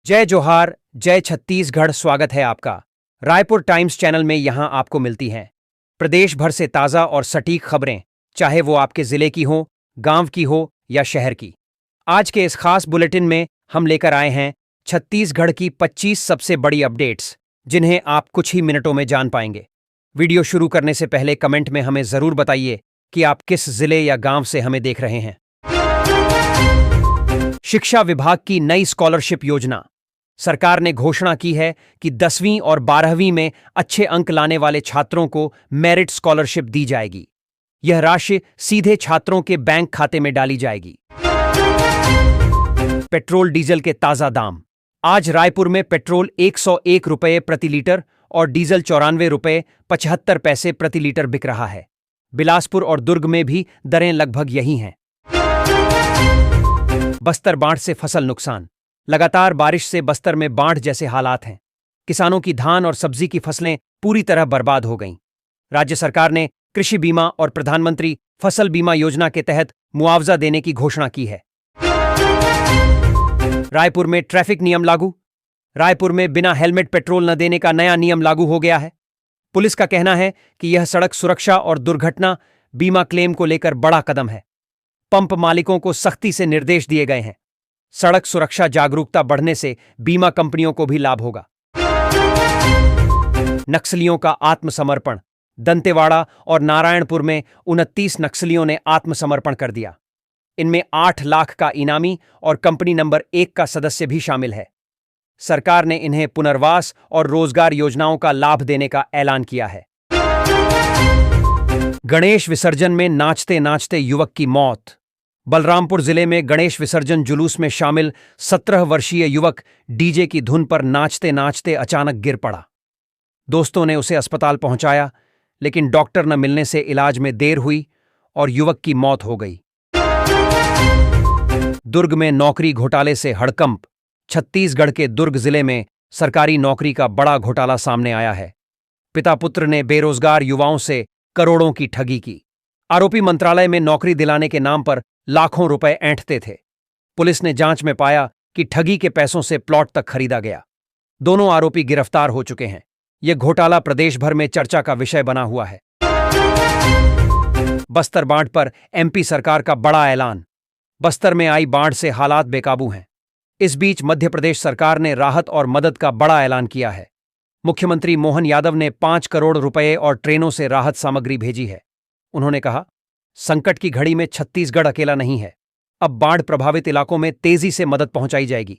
जय जोहार, जय छत्तीसगढ़। स्वागत है आपका रायपुर टाइम्स चैनल में। यहां आपको मिलती हैं प्रदेश भर से ताजा और सटीक खबरें, चाहे वो आपके जिले की हो, गांव की हो या शहर की। आज के इस खास बुलेटिन में हम लेकर आए हैं छत्तीसगढ़ की 25 सबसे बड़ी अपडेट्स, जिन्हें आप कुछ ही मिनटों में जान पाएंगे। वीडियो शुरू करने से पहले कमेंट में हमें जरूर बताइए कि आप किस जिले या गांव से हमें देख रहे हैं। शिक्षा विभाग की नई स्कॉलरशिप योजना। सरकार ने घोषणा की है कि 10वीं और 12वीं में अच्छे अंक लाने वाले छात्रों को मेरिट स्कॉलरशिप दी जाएगी। यह राशि सीधे छात्रों के बैंक खाते में डाली जाएगी। पेट्रोल डीजल के ताजा दाम। आज रायपुर में पेट्रोल 101 रुपये प्रति लीटर और डीजल 94 रुपये 75 पैसे प्रति लीटर बिक रहा है। बिलासपुर और दुर्ग में भी दरें लगभग यही हैं। बस्तर बाढ़ से फसल नुकसान। लगातार बारिश से बस्तर में बाढ़ जैसे हालात हैं। किसानों की धान और सब्जी की फसलें पूरी तरह बर्बाद हो गईं। राज्य सरकार ने कृषि बीमा और प्रधानमंत्री फसल बीमा योजना के तहत मुआवजा देने की घोषणा की है। रायपुर में ट्रैफिक नियम लागू। रायपुर में बिना हेलमेट पेट्रोल न देने का नया नियम लागू हो गया है। पुलिस का कहना है कि यह सड़क सुरक्षा और दुर्घटना बीमा क्लेम को लेकर बड़ा कदम है। पंप मालिकों को सख्ती से निर्देश दिए गए हैं। सड़क सुरक्षा जागरूकता बढ़ने से बीमा कंपनियों को भी लाभ होगा। नक्सलियों का आत्मसमर्पण। दंतेवाड़ा और नारायणपुर में 29 नक्सलियों ने आत्मसमर्पण कर दिया। इनमें 8 लाख का इनामी और कंपनी नंबर 1 का सदस्य भी शामिल है। सरकार ने इन्हें पुनर्वास और रोजगार योजनाओं का लाभ देने का ऐलान किया है। गणेश विसर्जन में नाचते नाचते युवक की मौत। बलरामपुर जिले में गणेश विसर्जन जुलूस में शामिल 17 वर्षीय युवक डीजे की धुन पर नाचते नाचते अचानक गिर पड़ा। दोस्तों ने उसे अस्पताल पहुंचाया, लेकिन डॉक्टर न मिलने से इलाज में देर हुई और युवक की मौत हो गई। दुर्ग में नौकरी घोटाले से हड़कंप। छत्तीसगढ़ के दुर्ग जिले में सरकारी नौकरी का बड़ा घोटाला सामने आया है। पिता पुत्र ने बेरोजगार युवाओं से करोड़ों की ठगी की। आरोपी मंत्रालय में नौकरी दिलाने के नाम पर लाखों रुपए ऐंठते थे। पुलिस ने जांच में पाया कि ठगी के पैसों से प्लॉट तक खरीदा गया। दोनों आरोपी गिरफ्तार हो चुके हैं। यह घोटाला प्रदेश भर में चर्चा का विषय बना हुआ है। बस्तर बाढ़ पर एमपी सरकार का बड़ा ऐलान। बस्तर में आई बाढ़ से हालात बेकाबू हैं। इस बीच मध्य प्रदेश सरकार ने राहत और मदद का बड़ा ऐलान किया है। मुख्यमंत्री मोहन यादव ने 5 करोड़ रुपए और ट्रेनों से राहत सामग्री भेजी है। उन्होंने कहा, संकट की घड़ी में छत्तीसगढ़ अकेला नहीं है। अब बाढ़ प्रभावित इलाकों में तेजी से मदद पहुंचाई जाएगी।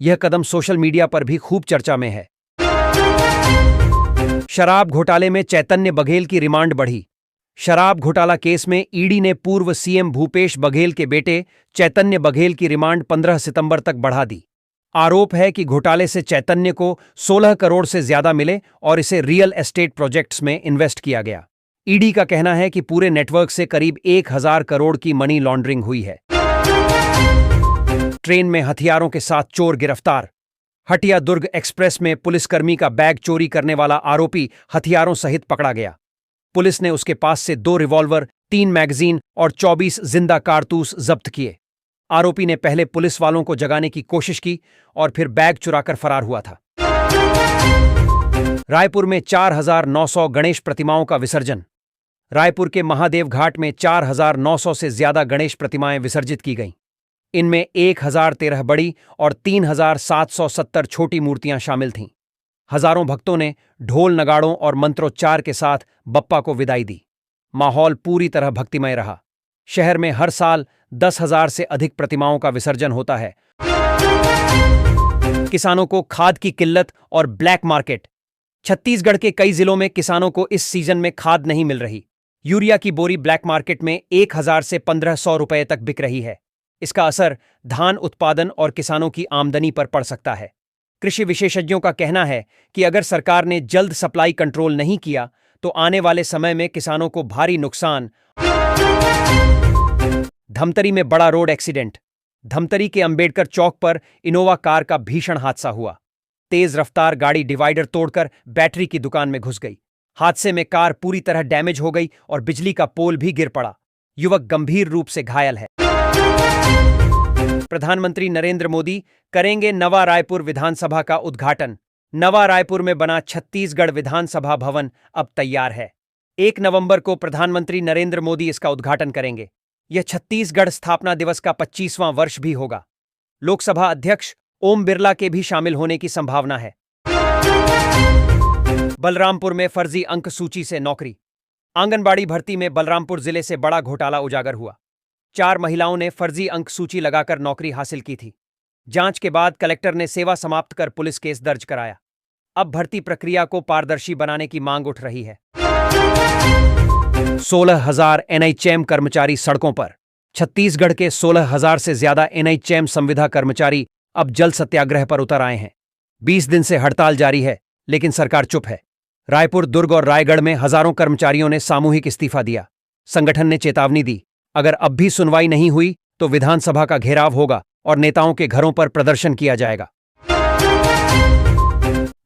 यह कदम सोशल मीडिया पर भी खूब चर्चा में है। शराब घोटाले में चैतन्य बघेल की रिमांड बढ़ी। शराब घोटाला केस में ईडी ने पूर्व सीएम भूपेश बघेल के बेटे चैतन्य बघेल की रिमांड 15 सितंबर तक बढ़ा दी। आरोप है कि घोटाले से चैतन्य को 16 करोड़ से ज्यादा मिले और इसे रियल एस्टेट प्रोजेक्ट्स में इन्वेस्ट किया गया। ईडी का कहना है कि पूरे नेटवर्क से करीब 1000 करोड़ की मनी लॉन्ड्रिंग हुई है। ट्रेन में हथियारों के साथ चोर गिरफ्तार। हटिया दुर्ग एक्सप्रेस में पुलिसकर्मी का बैग चोरी करने वाला आरोपी हथियारों सहित पकड़ा गया। पुलिस ने उसके पास से 2 रिवॉल्वर, 3 मैगजीन और 24 जिंदा कारतूस जब्त किए। आरोपी ने पहले पुलिस वालों को जगाने की कोशिश की और फिर बैग चुराकर फरार हुआ था। रायपुर में 4900 गणेश प्रतिमाओं का विसर्जन। रायपुर के महादेव घाट में 4900 से ज्यादा गणेश प्रतिमाएं विसर्जित की गईं। इनमें 1013 बड़ी और 3770 छोटी मूर्तियां शामिल थीं। हजारों भक्तों ने ढोल नगाड़ों और मंत्रोच्चार के साथ बप्पा को विदाई दी। माहौल पूरी तरह भक्तिमय रहा। शहर में हर साल 10,000 से अधिक प्रतिमाओं का विसर्जन होता है। किसानों को खाद की किल्लत और ब्लैक मार्केट। छत्तीसगढ़ के कई जिलों में किसानों को इस सीजन में खाद नहीं मिल रही। यूरिया की बोरी ब्लैक मार्केट में 1000 से 1500 रुपए तक बिक रही है। इसका असर धान उत्पादन और किसानों की आमदनी पर पड़ सकता है। कृषि विशेषज्ञों का कहना है कि अगर सरकार ने जल्द सप्लाई कंट्रोल नहीं किया तो आने वाले समय में किसानों को भारी नुकसान। धमतरी में बड़ा रोड एक्सीडेंट। धमतरी के अंबेडकर चौक पर इनोवा कार का भीषण हादसा हुआ। तेज रफ्तार गाड़ी डिवाइडर तोड़कर बैटरी की दुकान में घुस गई। हादसे में कार पूरी तरह डैमेज हो गई और बिजली का पोल भी गिर पड़ा। युवक गंभीर रूप से घायल है। प्रधानमंत्री नरेंद्र मोदी करेंगे नवा रायपुर विधानसभा का उद्घाटन। नवा रायपुर में बना छत्तीसगढ़ विधानसभा भवन अब तैयार है। 1 नवंबर को प्रधानमंत्री नरेंद्र मोदी इसका उद्घाटन करेंगे। यह छत्तीसगढ़ स्थापना दिवस का 25वां वर्ष भी होगा। लोकसभा अध्यक्ष ओम बिरला के भी शामिल होने की संभावना है। बलरामपुर में फर्जी अंक सूची से नौकरी। आंगनबाड़ी भर्ती में बलरामपुर जिले से बड़ा घोटाला उजागर हुआ। 4 महिलाओं ने फर्जी अंक सूची लगाकर नौकरी हासिल की थी। जांच के बाद कलेक्टर ने सेवा समाप्त कर पुलिस केस दर्ज कराया। अब भर्ती प्रक्रिया को पारदर्शी बनाने की मांग उठ रही है। 16,000 एनएचएम कर्मचारी सड़कों पर। छत्तीसगढ़ के 16,000 से ज्यादा एनएचएम संविदा कर्मचारी अब जल सत्याग्रह पर उतर आए हैं। 20 दिन से हड़ताल जारी है, लेकिन सरकार चुप है। रायपुर, दुर्ग और रायगढ़ में हजारों कर्मचारियों ने सामूहिक इस्तीफा दिया। संगठन ने चेतावनी दी, अगर अब भी सुनवाई नहीं हुई तो विधानसभा का घेराव होगा और नेताओं के घरों पर प्रदर्शन किया जाएगा।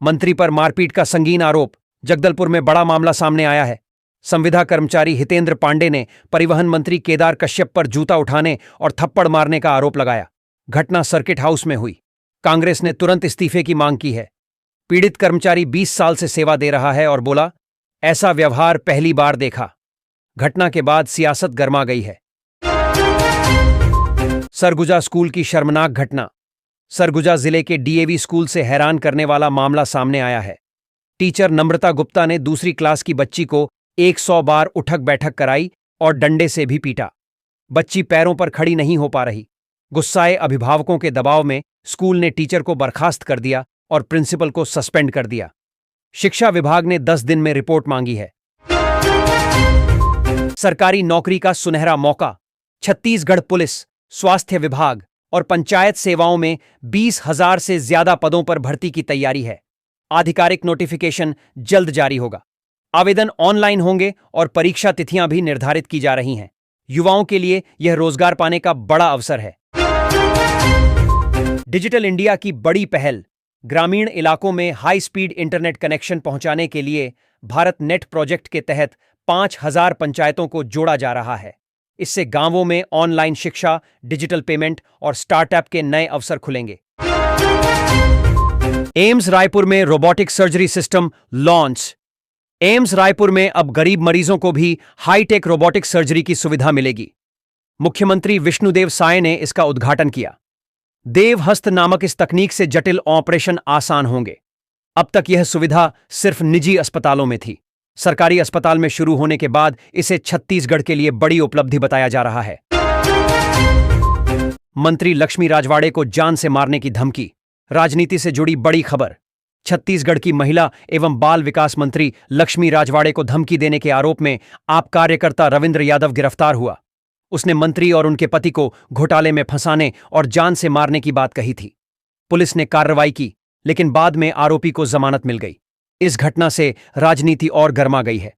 मंत्री पर मारपीट का संगीन आरोप। जगदलपुर में बड़ा मामला सामने आया है। संविदा कर्मचारी हितेंद्र पांडे ने परिवहन मंत्री केदार कश्यप पर जूता उठाने और थप्पड़ मारने का आरोप लगाया। घटना सर्किट हाउस में हुई। कांग्रेस ने तुरंत इस्तीफे की मांग की है। पीड़ित कर्मचारी 20 साल से सेवा दे रहा है और बोला, ऐसा व्यवहार पहली बार देखा। घटना के बाद सियासत गर्मा गई है। सरगुजा स्कूल की शर्मनाक घटना। सरगुजा जिले के डीएवी स्कूल से हैरान करने वाला मामला सामने आया है। टीचर नम्रता गुप्ता ने दूसरी क्लास की बच्ची को 100 बार उठक बैठक कराई और डंडे से भी पीटा। बच्ची पैरों पर खड़ी नहीं हो पा रही। गुस्साए अभिभावकों के दबाव में स्कूल ने टीचर को बर्खास्त कर दिया और प्रिंसिपल को सस्पेंड कर दिया। शिक्षा विभाग ने 10 दिन में रिपोर्ट मांगी है। सरकारी नौकरी का सुनहरा मौका। छत्तीसगढ़ पुलिस, स्वास्थ्य विभाग और पंचायत सेवाओं में 20,000 से ज्यादा पदों पर भर्ती की तैयारी है। आधिकारिक नोटिफिकेशन जल्द जारी होगा। आवेदन ऑनलाइन होंगे और परीक्षा तिथियां भी निर्धारित की जा रही हैं। युवाओं के लिए यह रोजगार पाने का बड़ा अवसर है। डिजिटल इंडिया की बड़ी पहल। ग्रामीण इलाकों में हाई स्पीड इंटरनेट कनेक्शन पहुंचाने के लिए भारत नेट प्रोजेक्ट के तहत 5,000 पंचायतों को जोड़ा जा रहा है। इससे गांवों में ऑनलाइन शिक्षा, डिजिटल पेमेंट और स्टार्टअप के नए अवसर खुलेंगे। एम्स रायपुर में robotic surgery system launch. AIIMS Raipur में अब गरीब मरीजों को भी हाईटेक रोबोटिक सर्जरी की सुविधा मिलेगी। मुख्यमंत्री विष्णुदेव साय ने इसका उद्घाटन किया। देवहस्त नामक इस तकनीक से जटिल ऑपरेशन आसान होंगे। अब तक यह सुविधा सिर्फ निजी अस्पतालों में थी। सरकारी अस्पताल में शुरू होने के बाद इसे छत्तीसगढ़ के लिए बड़ी उपलब्धि बताया जा रहा है। मंत्री लक्ष्मी राजवाड़े को जान से मारने की धमकी। राजनीति से जुड़ी बड़ी खबर। छत्तीसगढ़ की महिला एवं बाल विकास मंत्री लक्ष्मी राजवाड़े को धमकी देने के आरोप में आप कार्यकर्ता रविंद्र यादव गिरफ्तार हुआ। उसने मंत्री और उनके पति को घोटाले में फंसाने और जान से मारने की बात कही थी। पुलिस ने कार्रवाई की, लेकिन बाद में आरोपी को जमानत मिल गई। इस घटना से राजनीति और गर्मा गई है।